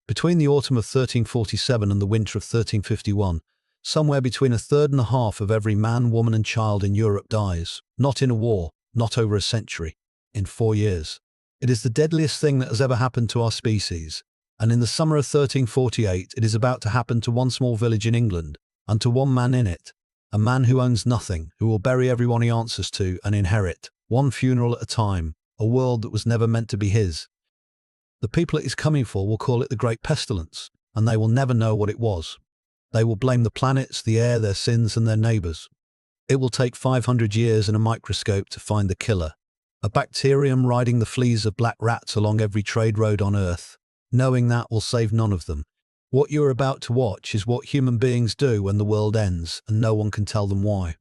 Between the autumn of 1347 and the winter of 1351, somewhere between a third and a half of every man, woman and child in Europe dies, not in a war, not over a century, in 4 years. It is the deadliest thing that has ever happened to our species, and in the summer of 1348 it is about to happen to one small village in England, and to one man in it, a man who owns nothing, who will bury everyone he answers to and inherit, one funeral at a time, a world that was never meant to be his. The people it is coming for will call it the Great Pestilence, and they will never know what it was. They will blame the planets, the air, their sins and their neighbours. It will take 500 years and a microscope to find the killer, a bacterium riding the fleas of black rats along every trade road on Earth. Knowing that will save none of them. What you are about to watch is what human beings do when the world ends, and no one can tell them why.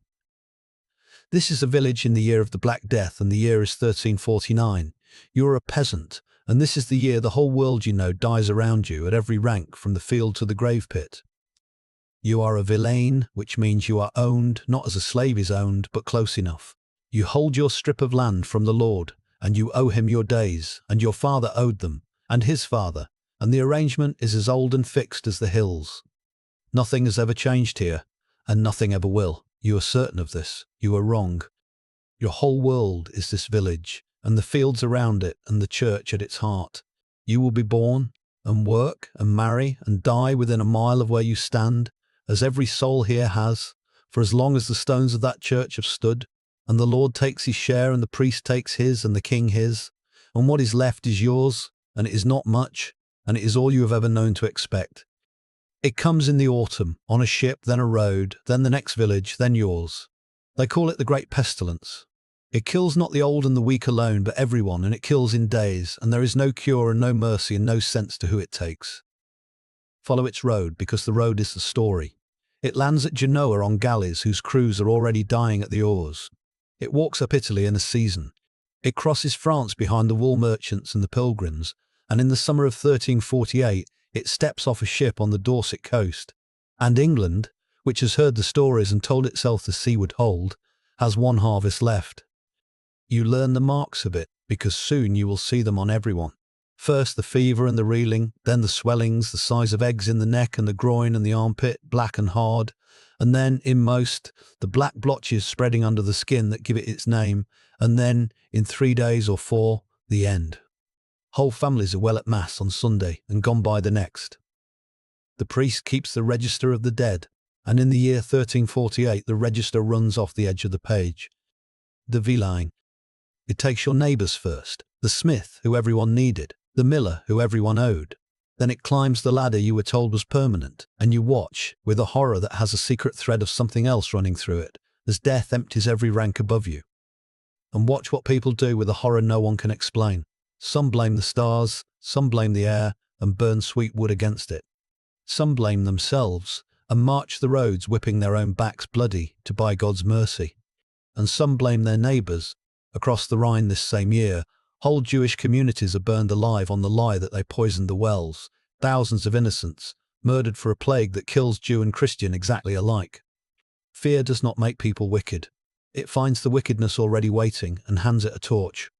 This is a village in the year of the Black Death, and the year is 1349. You are a peasant, and this is the year the whole world you know dies around you at every rank from the field to the grave pit. You are a villein, which means you are owned, not as a slave is owned, but close enough. You hold your strip of land from the Lord, and you owe him your days, and your father owed them, and his father, and the arrangement is as old and fixed as the hills. Nothing has ever changed here, and nothing ever will. You are certain of this. You are wrong. Your whole world is this village, and the fields around it, and the church at its heart. You will be born, and work, and marry, and die within a mile of where you stand, as every soul here has, for as long as the stones of that church have stood, and the Lord takes his share, and the priest takes his, and the king his, and what is left is yours, and it is not much, and it is all you have ever known to expect. It comes in the autumn, on a ship, then a road, then the next village, then yours. They call it the Great Pestilence. It kills not the old and the weak alone, but everyone, and it kills in days, and there is no cure and no mercy and no sense to who it takes. Follow its road, because the road is the story. It lands at Genoa on galleys whose crews are already dying at the oars. It walks up Italy in a season. It crosses France behind the wool merchants and the pilgrims, and in the summer of 1348 it steps off a ship on the Dorset coast. And England, which has heard the stories and told itself the sea would hold, has one harvest left. You learn the marks of it, because soon you will see them on everyone. First the fever and the reeling, then the swellings, the size of eggs in the neck and the groin and the armpit, black and hard, and then, in most, the black blotches spreading under the skin that give it its name, and then, in 3 days or 4, the end. Whole families are well at Mass on Sunday and gone by the next. The priest keeps the register of the dead, and in the year 1348 the register runs off the edge of the page. The villein. It takes your neighbours first, the smith who everyone needed, the miller who everyone owed. Then it climbs the ladder you were told was permanent, and you watch, with a horror that has a secret thread of something else running through it, as death empties every rank above you. And watch what people do with a horror no one can explain. Some blame the stars, some blame the air, and burn sweet wood against it. Some blame themselves, and march the roads whipping their own backs bloody to buy God's mercy. And some blame their neighbours. Across the Rhine this same year, whole Jewish communities are burned alive on the lie that they poisoned the wells, thousands of innocents, murdered for a plague that kills Jew and Christian exactly alike. Fear does not make people wicked. It finds the wickedness already waiting and hands it a torch.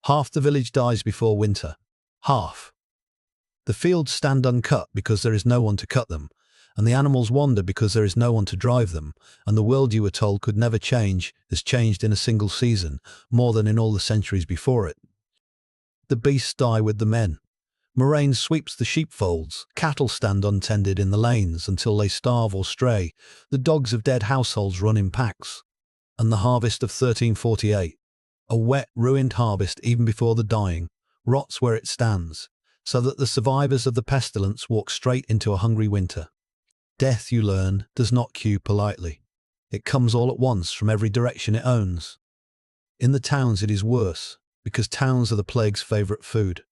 Half the village dies before winter. Half. The fields stand uncut because there is no one to cut them, and the animals wander because there is no one to drive them, and the world you were told could never change has changed in a single season, more than in all the centuries before it. The beasts die with the men. Moraine sweeps the sheepfolds, cattle stand untended in the lanes until they starve or stray, the dogs of dead households run in packs. And the harvest of 1348, a wet, ruined harvest even before the dying, rots where it stands, so that the survivors of the pestilence walk straight into a hungry winter. Death, you learn, does not queue politely. It comes all at once from every direction it owns. In the towns it is worse, because towns are the plague's favourite food.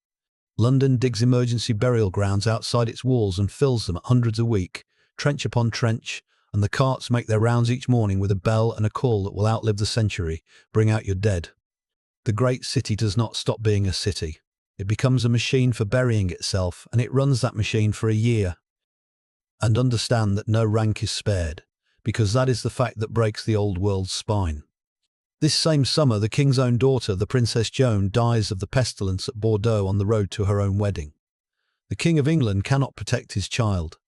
London digs emergency burial grounds outside its walls and fills them at hundreds a week, trench upon trench, and the carts make their rounds each morning with a bell and a call that will outlive the century, bring out your dead. The great city does not stop being a city. It becomes a machine for burying itself, and it runs that machine for a year. And understand that no rank is spared, because that is the fact that breaks the old world's spine. This same summer, the king's own daughter, the Princess Joan, dies of the pestilence at Bordeaux on the road to her own wedding. The King of England cannot protect his child.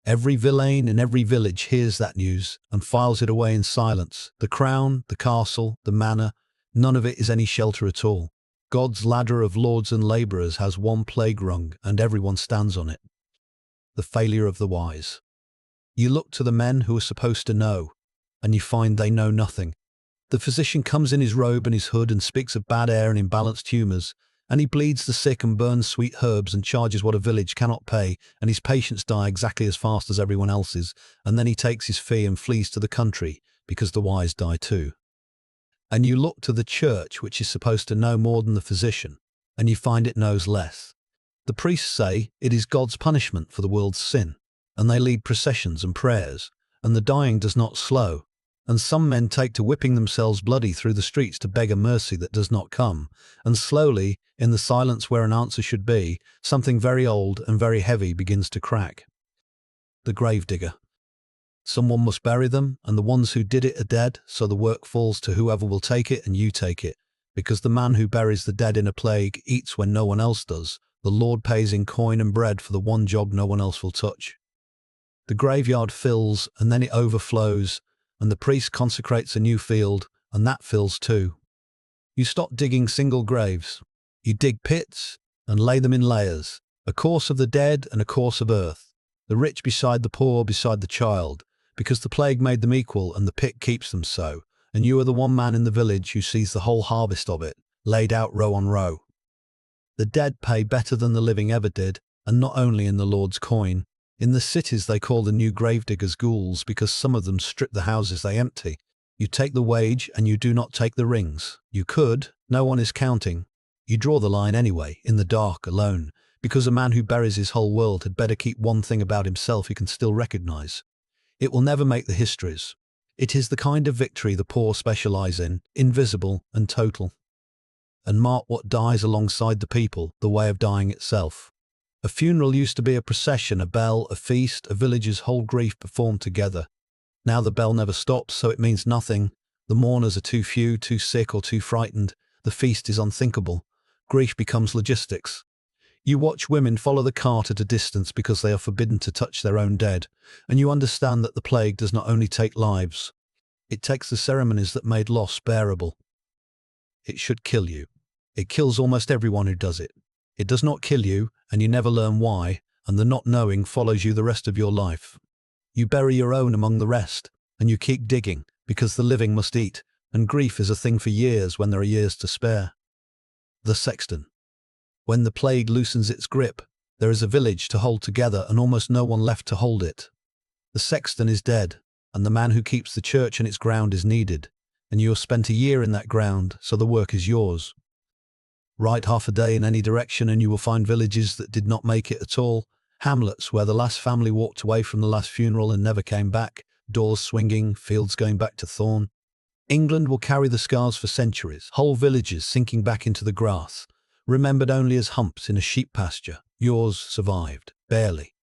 Every villain in every village hears that news and files it away in silence. The crown, the castle, the manor, none of it is any shelter at all. God's ladder of lords and labourers has one plague rung, and everyone stands on it. The failure of the wise. You look to the men who are supposed to know, and you find they know nothing. The physician comes in his robe and his hood and speaks of bad air and imbalanced humours, and he bleeds the sick and burns sweet herbs and charges what a village cannot pay, and his patients die exactly as fast as everyone else's, and then he takes his fee and flees to the country, because the wise die too. And you look to the church, which is supposed to know more than the physician, and you find it knows less. The priests say it is God's punishment for the world's sin, and they lead processions and prayers, and the dying does not slow, and some men take to whipping themselves bloody through the streets to beg a mercy that does not come, and slowly, in the silence where an answer should be, something very old and very heavy begins to crack. The gravedigger. Someone must bury them, and the ones who did it are dead, so the work falls to whoever will take it, and you take it, because the man who buries the dead in a plague eats when no one else does. The Lord pays in coin and bread for the one job no one else will touch. The graveyard fills, and then it overflows, and the priest consecrates a new field, and that fills too. You stop digging single graves. You dig pits, and lay them in layers, a course of the dead and a course of earth, the rich beside the poor beside the child, because the plague made them equal, and the pit keeps them so, and you are the one man in the village who sees the whole harvest of it, laid out row on row. The dead pay better than the living ever did, and not only in the Lord's coin. In the cities they call the new gravediggers ghouls, because some of them strip the houses they empty. You take the wage, and you do not take the rings. You could, no one is counting. You draw the line anyway, in the dark, alone, because a man who buries his whole world had better keep one thing about himself he can still recognize. It will never make the histories. It is the kind of victory the poor specialize in, invisible and total. And mark what dies alongside the people, the way of dying itself. A funeral used to be a procession, a bell, a feast, a village's whole grief performed together. Now the bell never stops, so it means nothing. The mourners are too few, too sick, or too frightened. The feast is unthinkable. Grief becomes logistics. You watch women follow the cart at a distance because they are forbidden to touch their own dead, and you understand that the plague does not only take lives, it takes the ceremonies that made loss bearable. It should kill you. It kills almost everyone who does it. It does not kill you, and you never learn why, and the not knowing follows you the rest of your life. You bury your own among the rest, and you keep digging, because the living must eat, and grief is a thing for years when there are years to spare. The sexton. When the plague loosens its grip, there is a village to hold together and almost no one left to hold it. The sexton is dead, and the man who keeps the church and its ground is needed, and you have spent a year in that ground, so the work is yours. Ride half a day in any direction and you will find villages that did not make it at all, hamlets where the last family walked away from the last funeral and never came back, doors swinging, fields going back to thorn. England will carry the scars for centuries, whole villages sinking back into the grass, remembered only as humps in a sheep pasture. Yours survived, barely.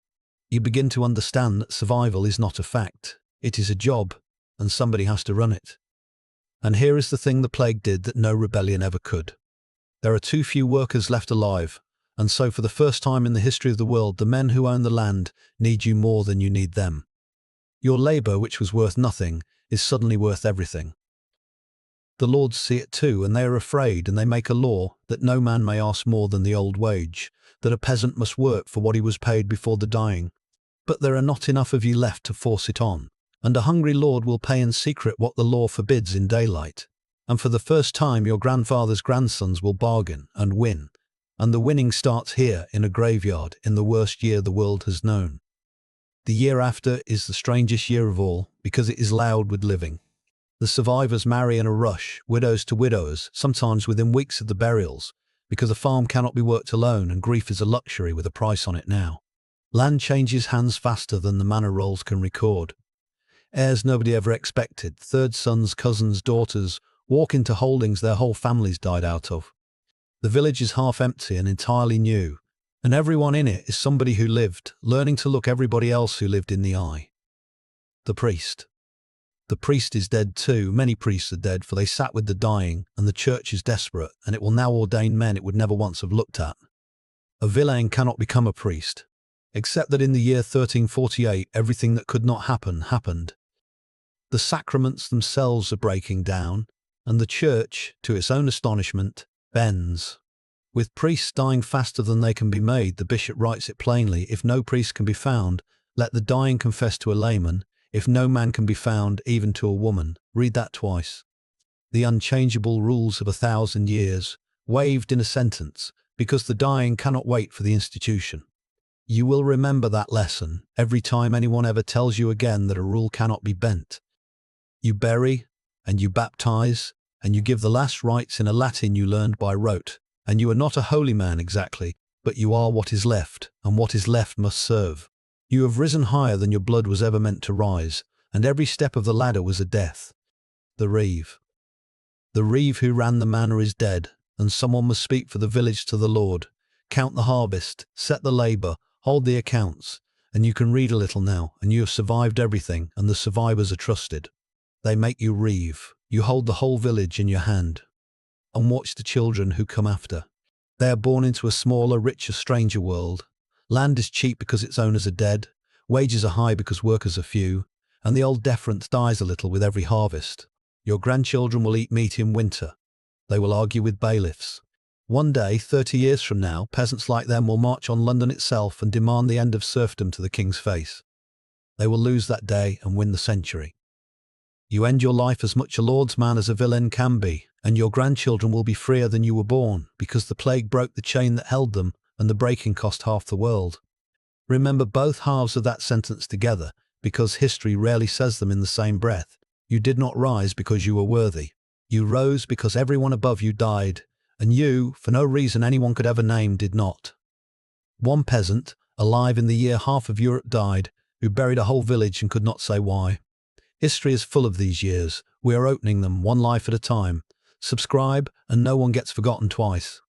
You begin to understand that survival is not a fact, it is a job, and somebody has to run it. And here is the thing the plague did that no rebellion ever could. There are too few workers left alive, and so for the first time in the history of the world, the men who own the land need you more than you need them. Your labour, which was worth nothing, is suddenly worth everything. The lords see it too, and they are afraid, and they make a law that no man may ask more than the old wage, that a peasant must work for what he was paid before the dying. But there are not enough of you left to force it on, and a hungry lord will pay in secret what the law forbids in daylight. And for the first time your grandfather's grandsons will bargain and win, and the winning starts here in a graveyard in the worst year the world has known. The year after is the strangest year of all, because it is loud with living. The survivors marry in a rush, widows to widowers, sometimes within weeks of the burials, because a farm cannot be worked alone and grief is a luxury with a price on it now. Land changes hands faster than the manor rolls can record. Heirs nobody ever expected, third sons, cousins, daughters, walk into holdings their whole families died out of. The village is half empty and entirely new, and everyone in it is somebody who lived, learning to look everybody else who lived in the eye. The priest. The priest is dead too. Many priests are dead, for they sat with the dying, and the church is desperate, and it will now ordain men it would never once have looked at. A villain cannot become a priest, except that in the year 1348 everything that could not happen happened. The sacraments themselves are breaking down, and the church, to its own astonishment, bends. With priests dying faster than they can be made, the bishop writes it plainly: if no priest can be found, let the dying confess to a layman; if no man can be found, even to a woman. Read that twice. The unchangeable rules of 1,000 years, waived in a sentence, because the dying cannot wait for the institution. You will remember that lesson every time anyone ever tells you again that a rule cannot be bent. You bury, and you baptize, and you give the last rites in a Latin you learned by rote, and you are not a holy man exactly, but you are what is left, and what is left must serve. You have risen higher than your blood was ever meant to rise, and every step of the ladder was a death. The reeve. The reeve who ran the manor is dead, and someone must speak for the village to the Lord, count the harvest, set the labour, hold the accounts, and you can read a little now, and you have survived everything, and the survivors are trusted. They make you reeve. You hold the whole village in your hand. And watch the children who come after. They are born into a smaller, richer, stranger world. Land is cheap because its owners are dead, wages are high because workers are few, and the old deference dies a little with every harvest. Your grandchildren will eat meat in winter. They will argue with bailiffs. One day, 30 years from now, peasants like them will march on London itself and demand the end of serfdom to the king's face. They will lose that day and win the century. You end your life as much a lord's man as a villain can be, and your grandchildren will be freer than you were born, because the plague broke the chain that held them, and the breaking cost half the world. Remember both halves of that sentence together, because history rarely says them in the same breath. You did not rise because you were worthy. You rose because everyone above you died, and you, for no reason anyone could ever name, did not. One peasant, alive in the year half of Europe died, who buried a whole village and could not say why. History is full of these years. We are opening them, one life at a time. Subscribe, and no one gets forgotten twice.